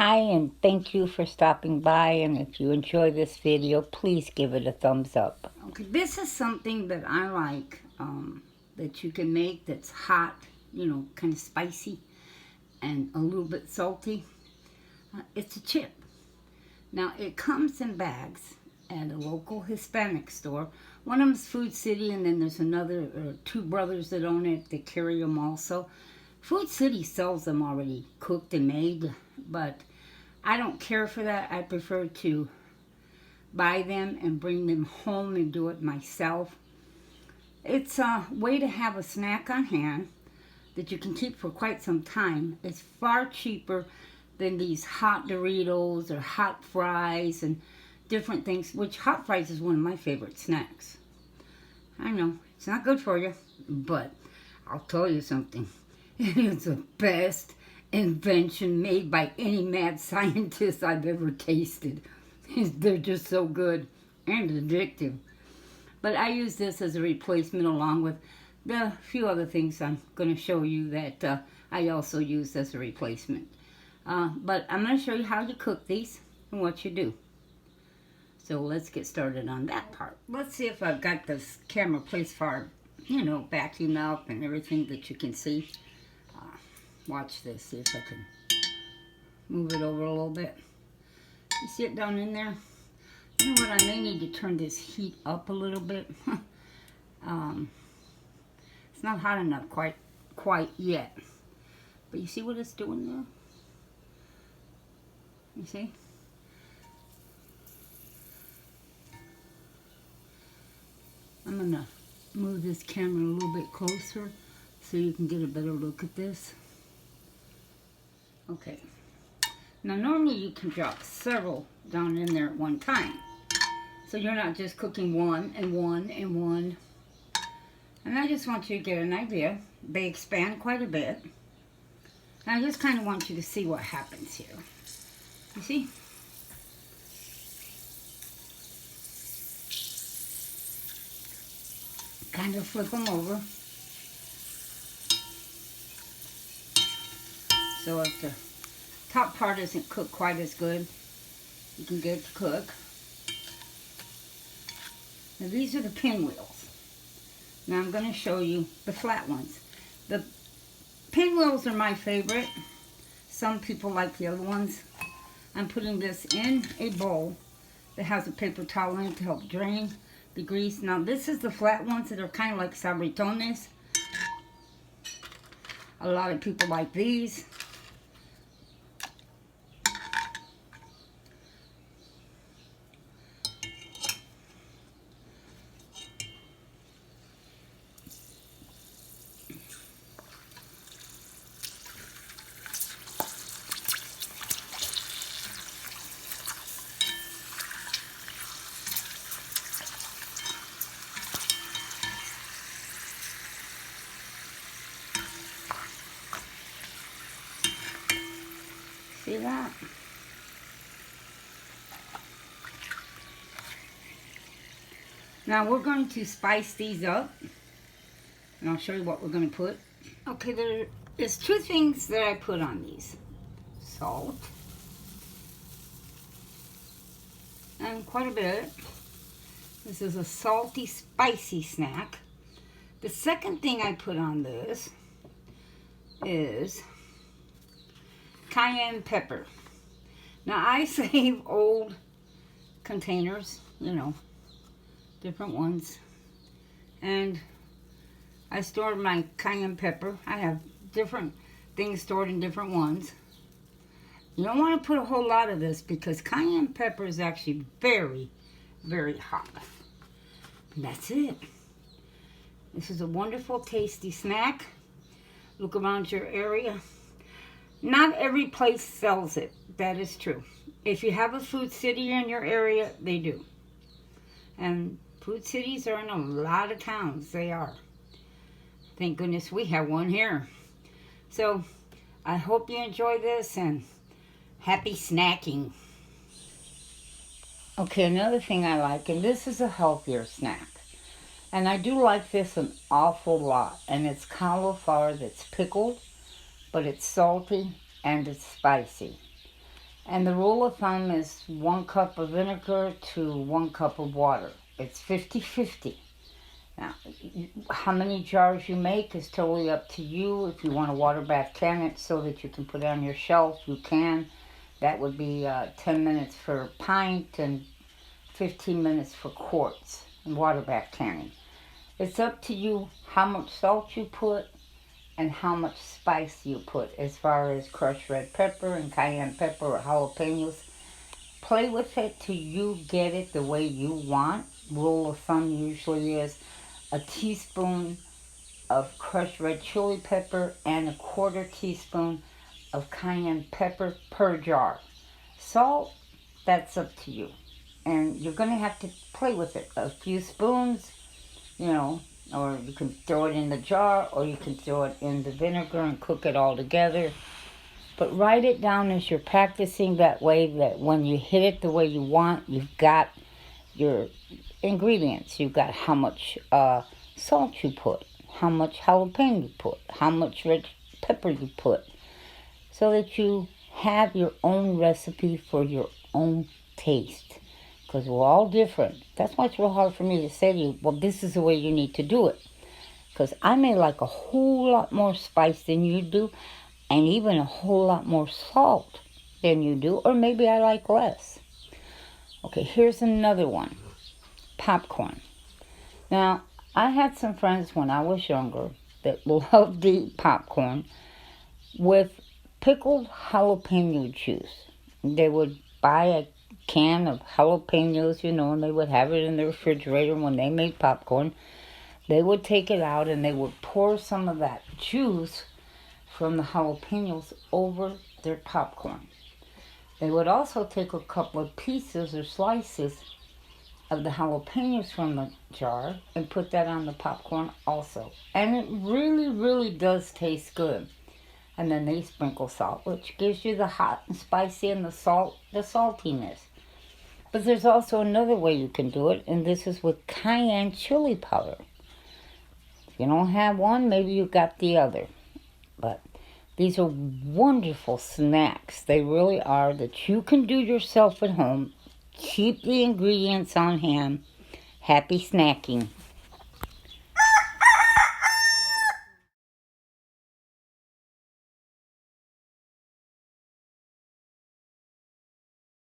Hi, and thank you for stopping by. And if you enjoy this video, please give it a thumbs up. Okay, this is something that I like that you can make that's hot, kind of spicy and a little bit salty. It's a chip. Now, it comes in bags at a local Hispanic store. One of them's Food City, and then there's another, two brothers that own it. They carry them also. Food City sells them already cooked and made, but I don't care for that. I prefer to buy them and bring them home and do it myself. It's a way to have a snack on hand that you can keep for quite some time. It's far cheaper than these hot Doritos or hot fries and different things, which hot fries is one of my favorite snacks. I know, it's not good for you, but I'll tell you something. It is the best invention made by any mad scientist I've ever tasted. They're just so good and addictive. But I use this as a replacement along with the few other things I'm going to show you that I also use as a replacement. But I'm going to show you how you cook these and what you do. So let's get started on that part. Let's see if I've got this camera placed far, backing up and everything that you can see. Watch this, see if I can move it over a little bit. You see it down in there? You know what, I may need to turn this heat up a little bit. It's not hot enough quite yet. But you see what it's doing there? You see? I'm going to move this camera a little bit closer so you can get a better look at this. Okay. Now normally you can drop several down in there at one time. So you're not just cooking one and one and one. And I just want you to get an idea. They expand quite a bit. And I just kind of want you to see what happens here. You see? Kind of flip them over. So if the top part isn't cooked quite as good, you can get it to cook. Now these are the pinwheels. Now I'm going to show you the flat ones. The pinwheels are my favorite. Some people like the other ones. I'm putting this in a bowl that has a paper towel in it to help drain the grease. Now this is the flat ones that are kind of like sabritones. A lot of people like these. See that? Now we're going to spice these up. And I'll show you what we're going to put. Okay, there is two things that I put on these. Salt. And quite a bit. This is a salty, spicy snack. The second thing I put on this is cayenne pepper. Now I save old containers, different ones. And I stored my cayenne pepper. I have different things stored in different ones. You don't want to put a whole lot of this because cayenne pepper is actually very, very hot. And that's it. This is a wonderful, tasty snack. Look around your area. Not every place sells it. That is true. If you have a Food City in your area, they do. And Food Cities are in a lot of towns. They are. Thank goodness we have one here. So, I hope you enjoy this and happy snacking. Okay, another thing I like, and this is a healthier snack. And I do like this an awful lot. And it's cauliflower that's pickled, but it's salty and it's spicy. And the rule of thumb is 1 cup of vinegar to 1 cup of water. It's 50-50. Now, how many jars you make is totally up to you. If you want a water bath can so that you can put it on your shelf, you can. That would be 10 minutes for a pint and 15 minutes for quarts and water bath canning. It's up to you how much salt you put and how much spice you put as far as crushed red pepper and cayenne pepper or jalapenos. Play with it till you get it the way you want. Rule of thumb usually is a teaspoon of crushed red chili pepper and a 1/4 teaspoon of cayenne pepper per jar. Salt, that's up to you. And you're going to have to play with it. A few spoons, or you can throw it in the jar or you can throw it in the vinegar and cook it all together. But write it down as you're practicing, that way that when you hit it the way you want, you've got your ingredients. You've got how much salt you put, how much jalapeno you put, how much red pepper you put, so that you have your own recipe for your own taste. Because we're all different. That's why it's real hard for me to say to you, well, this is the way you need to do it. Because I may like a whole lot more spice than you do, and even a whole lot more salt than you do, or maybe I like less. Okay, here's another one. Popcorn. Now, I had some friends when I was younger that loved to eat popcorn with pickled jalapeno juice. They would buy a can of jalapenos, and they would have it in the refrigerator when they made popcorn. They would take it out and they would pour some of that juice from the jalapenos over their popcorn. They would also take a couple of pieces or slices of the jalapenos from the jar and put that on the popcorn also. And it really, really does taste good. And then they sprinkle salt, which gives you the hot and spicy and the saltiness. But there's also another way you can do it, and this is with cayenne chili powder. If you don't have one, maybe you got the other. But these are wonderful snacks. They really are, that you can do yourself at home. Keep the ingredients on hand. Happy snacking.